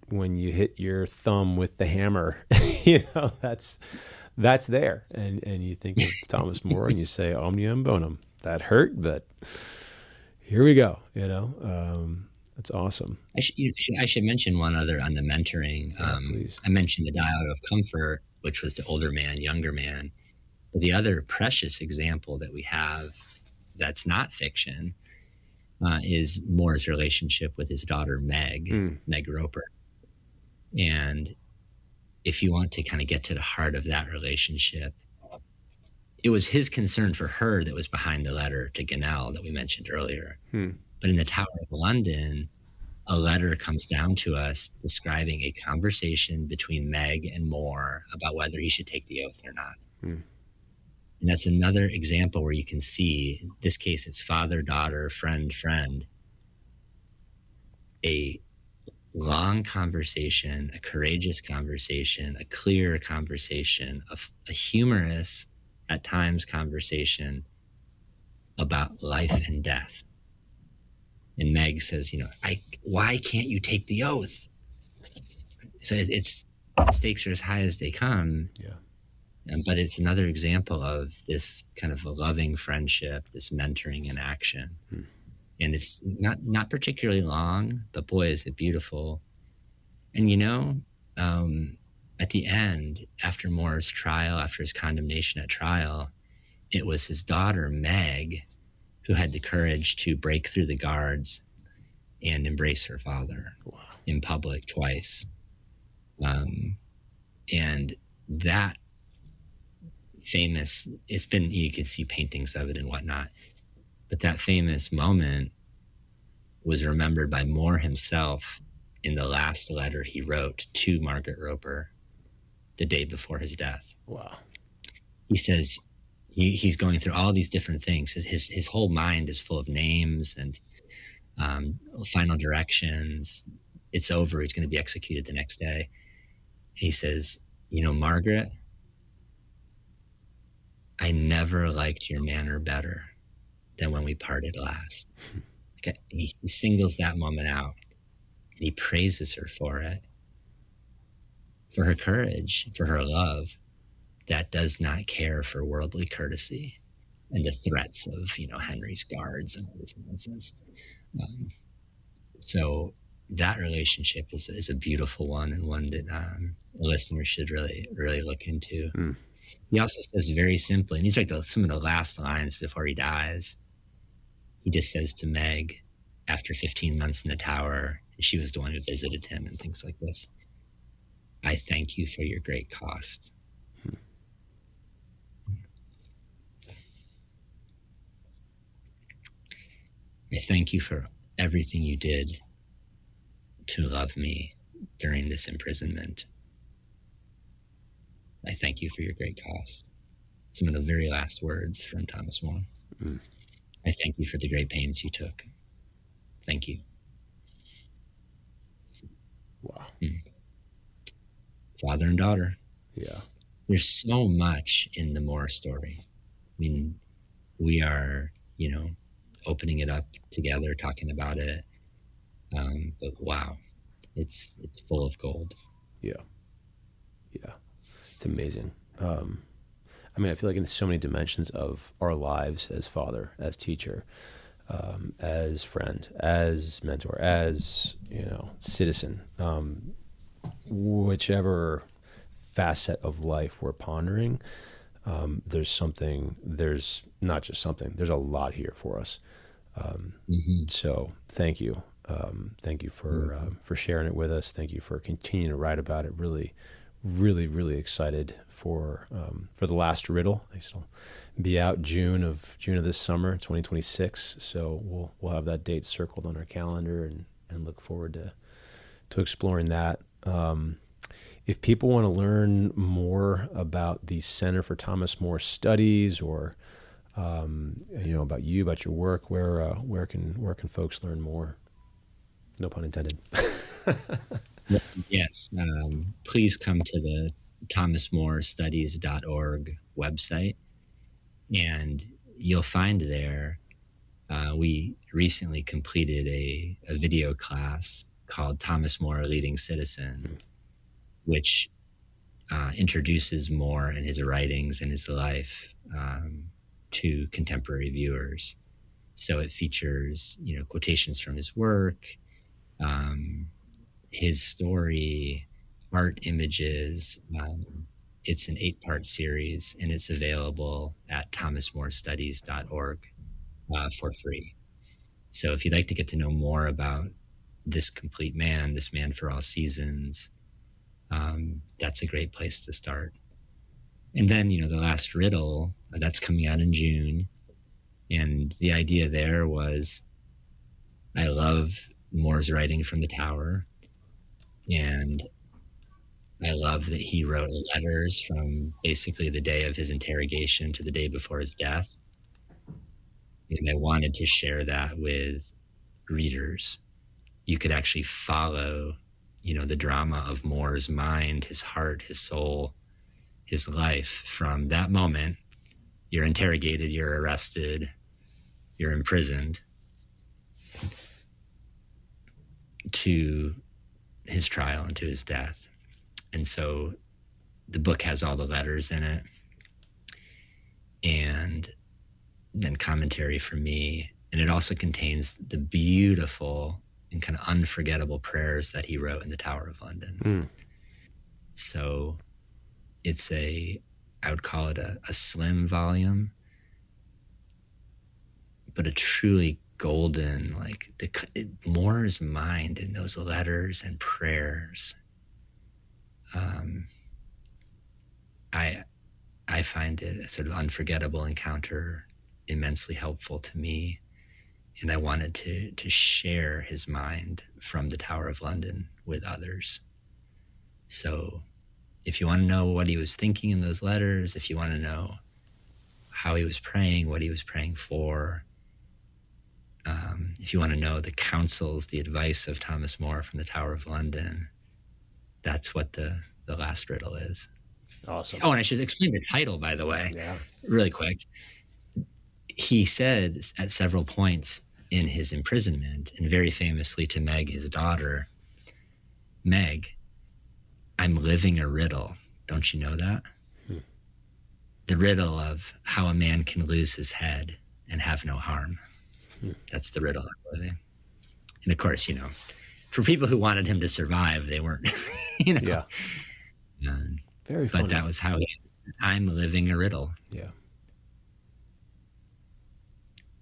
when you hit your thumb with the hammer, that's there. And you think of Thomas More and you say, omnia bonum. That hurt, but here we go. That's awesome. I should mention one other on the mentoring. Please. I mentioned the dialogue of comfort, which was the older man, younger man. But the other precious example that we have that's not fiction is Moore's relationship with his daughter, Meg Roper. And if you want to kind of get to the heart of that relationship, it was his concern for her that was behind the letter to Ganel that we mentioned earlier. But in the Tower of London, a letter comes down to us describing a conversation between Meg and Moore about whether he should take the oath or not. And that's another example where you can see, in this case, it's father, daughter, friend, friend, a long conversation, a courageous conversation, a clear conversation, a humorous, at times, conversation about life and death. And Meg says, why can't you take the oath? So it's the stakes are as high as they come. Yeah. But it's another example of this kind of a loving friendship, this mentoring in action. And it's not particularly long, but boy, is it beautiful. And at the end, after Moore's trial, after his condemnation at trial, it was his daughter, Meg, who had the courage to break through the guards and embrace her father in public twice. And that famous, you can see paintings of it and whatnot, but that famous moment was remembered by Moore himself in the last letter he wrote to Margaret Roper the day before his death. Wow. He says he's going through all these different things. His whole mind is full of names and final directions. It's over. He's going to be executed the next day. And he says, Margaret, I never liked your manner better than when we parted last. He singles that moment out and he praises her for it, for her courage, for her love that does not care for worldly courtesy and the threats of, Henry's guards and all this nonsense. So that relationship is a beautiful one, and one that a listener should really, really look into. He also says very simply, and these are some of the last lines before he dies. He just says to Meg, after 15 months in the tower, she was the one who visited him and things like this, I thank you for your great cost. I thank you for everything you did to love me during this imprisonment. I thank you for your great cost. Some of the very last words from Thomas More. I thank you for the great pains you took. Thank you. Wow. Father and daughter. Yeah. There's so much in the Moore story. I mean, we are, opening it up together, talking about it. But wow, it's full of gold. Yeah. Yeah. It's amazing. I feel like in so many dimensions of our lives as father, as teacher, as friend, as mentor, as, citizen, whichever facet of life we're pondering, there's not just something, there's a lot here for us. So thank you. Thank you for sharing it with us. Thank you for continuing to write about it. Really, really, really excited for the last riddle. It'll be out June of this summer, 2026. So we'll have that date circled on our calendar and look forward to exploring that. If people want to learn more about the Center for Thomas More Studies, or about you, about your work, where can folks learn more? No pun intended. Yes. Please come to the thomasmorestudies.org website, and you'll find there, we recently completed a video class called Thomas More, a Leading Citizen, which introduces More and his writings and his life to contemporary viewers. So it features, quotations from his work, his story, art images. It's an 8-part series, and it's available at thomasmorestudies.org for free. So if you'd like to get to know more about this complete man, this man for all seasons, that's a great place to start. And then, the last riddle, that's coming out in June. And the idea there was, I love Moore's writing from the tower. And I love that he wrote letters from basically the day of his interrogation to the day before his death. And I wanted to share that with readers. You could actually follow, the drama of Moore's mind, his heart, his soul, his life from that moment. You're interrogated, you're arrested, you're imprisoned, to his trial and to his death. And so the book has all the letters in it, and then commentary from me. And it also contains the beautiful and kind of unforgettable prayers that he wrote in the Tower of London. So it's I would call it a slim volume, but a truly golden, like Moore's mind in those letters and prayers. I find it a sort of unforgettable encounter, immensely helpful to me. And I wanted to share his mind from the Tower of London with others. So if you want to know what he was thinking in those letters, if you want to know how he was praying, what he was praying for, if you want to know the counsels, the advice of Thomas More from the Tower of London, that's what the last riddle is. Awesome. Oh, and I should explain the title, by the way, really quick. He said at several points in his imprisonment, and very famously to Meg, his daughter, Meg, I'm living a riddle. Don't you know that? The riddle of how a man can lose his head and have no harm. That's the riddle I'm living. And of course, for people who wanted him to survive, they weren't, Yeah. Very funny. But that was how I'm living a riddle. Yeah.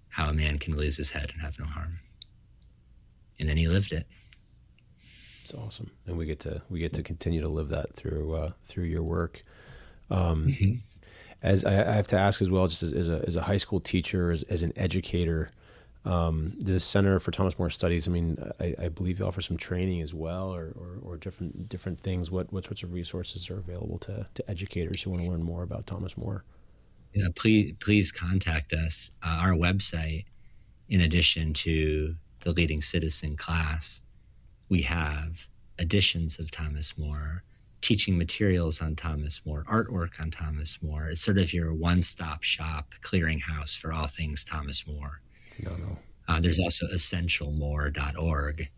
How a man can lose his head and have no harm. And then he lived it. It's awesome. And we get to continue to live that through your work. As I have to ask as well, just as a high school teacher, as an educator, the Center for Thomas More Studies, I believe you offer some training as well, or different things. What sorts of resources are available to educators who want to learn more about Thomas More? Yeah, please contact us. Our website, in addition to the Leading Citizen class, we have editions of Thomas More, teaching materials on Thomas More, artwork on Thomas More. It's sort of your one-stop shop clearinghouse for all things Thomas More. No. There's also essentialmore.org,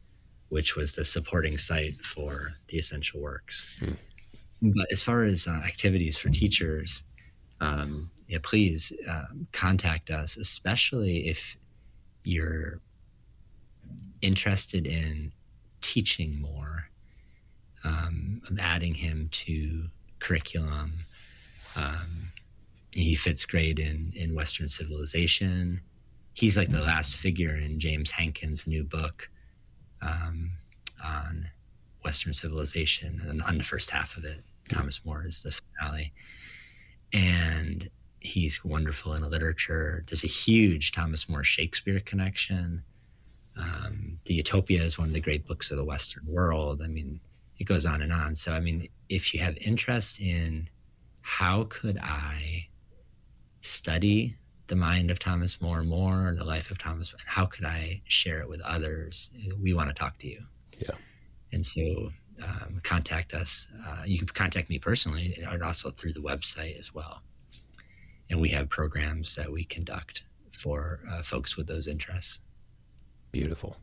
which was the supporting site for the Essential Works. But as far as activities for teachers, please contact us, especially if you're interested in teaching more, adding him to curriculum. He fits great in Western civilization. He's like the last figure in James Hankins' new book on Western civilization, and on the first half of it. Thomas More is the finale. And he's wonderful in literature. There's a huge Thomas More Shakespeare connection. The Utopia is one of the great books of the Western world. It goes on and on. So, if you have interest in how could I study the mind of Thomas More more, the life of Thomas, and how could I share it with others, we want to talk to you. Yeah. And so contact us. You can contact me personally, and also through the website as well. And we have programs that we conduct for folks with those interests. Beautiful.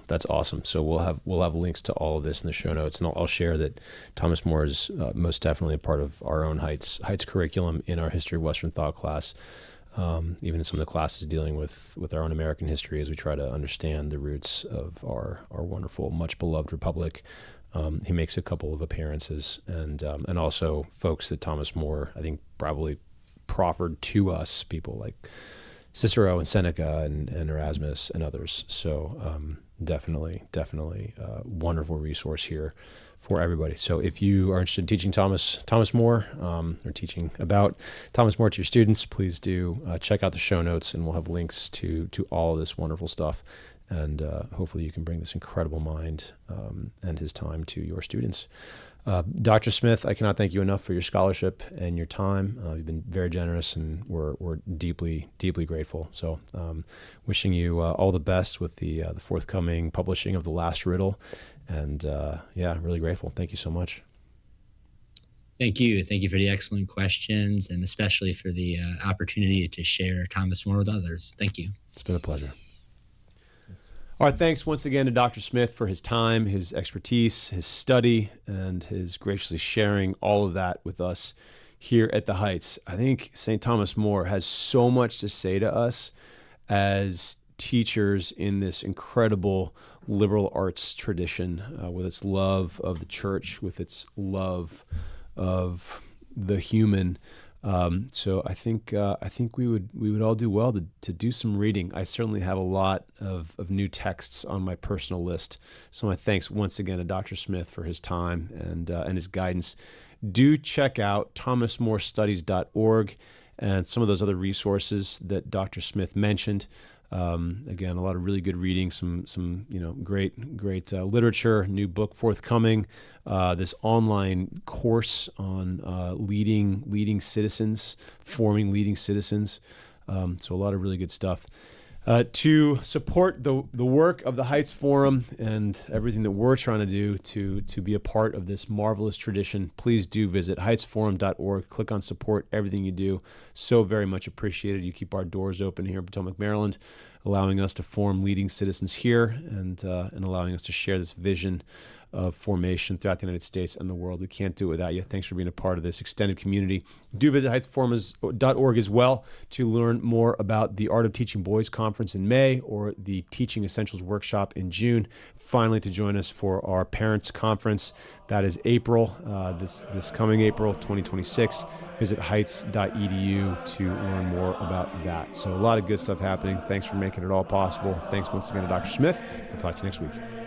That's awesome. So we'll have links to all of this in the show notes, and I'll share that Thomas More is most definitely a part of our own Heights curriculum in our History of Western Thought class. Even in some of the classes dealing with our own American history, as we try to understand the roots of our wonderful, much beloved republic. He makes a couple of appearances, and also folks that Thomas More, I think, probably proffered to us, people like Cicero and Seneca and Erasmus and others. So definitely a wonderful resource here for everybody. So if you are interested in teaching Thomas More, or teaching about Thomas More to your students, please do check out the show notes, and we'll have links to all of this wonderful stuff. And hopefully you can bring this incredible mind and his time to your students. Dr. Smith, I cannot thank you enough for your scholarship and your time. You've been very generous, and we're deeply, deeply grateful. So wishing you all the best with the forthcoming publishing of The Last Riddle. And really grateful. Thank you so much. Thank you. Thank you for the excellent questions, and especially for the opportunity to share Thomas More with others. Thank you. It's been a pleasure. All right, thanks once again to Dr. Smith for his time, his expertise, his study, and his graciously sharing all of that with us here at the Heights. I think St. Thomas More has so much to say to us as teachers in this incredible liberal arts tradition, with its love of the church, with its love of the human. So I think we would all do well to do some reading. I certainly have a lot of new texts on my personal list. So my thanks once again to Dr. Smith for his time and his guidance. Do check out thomasmorestudies.org and some of those other resources that Dr. Smith mentioned. Again, a lot of really good reading, some great literature, new book forthcoming, this online course on leading citizens, forming leading citizens. So a lot of really good stuff. To support the work of the Heights Forum and everything that we're trying to do to be a part of this marvelous tradition, please do visit heightsforum.org. Click on support, everything you do. So very much appreciated. You keep our doors open here in Potomac, Maryland, allowing us to form leading citizens here and allowing us to share this vision of formation throughout the United States and the world. We can't do it without you. Thanks for being a part of this extended community. Do visit heightsforum.org as well to learn more about the Art of Teaching Boys Conference in May or the Teaching Essentials Workshop in June. Finally, to join us for our Parents Conference. That is April, this coming April 2026. Visit heights.edu to learn more about that. So a lot of good stuff happening. Thanks for making it all possible. Thanks once again to Dr. Smith. We'll talk to you next week.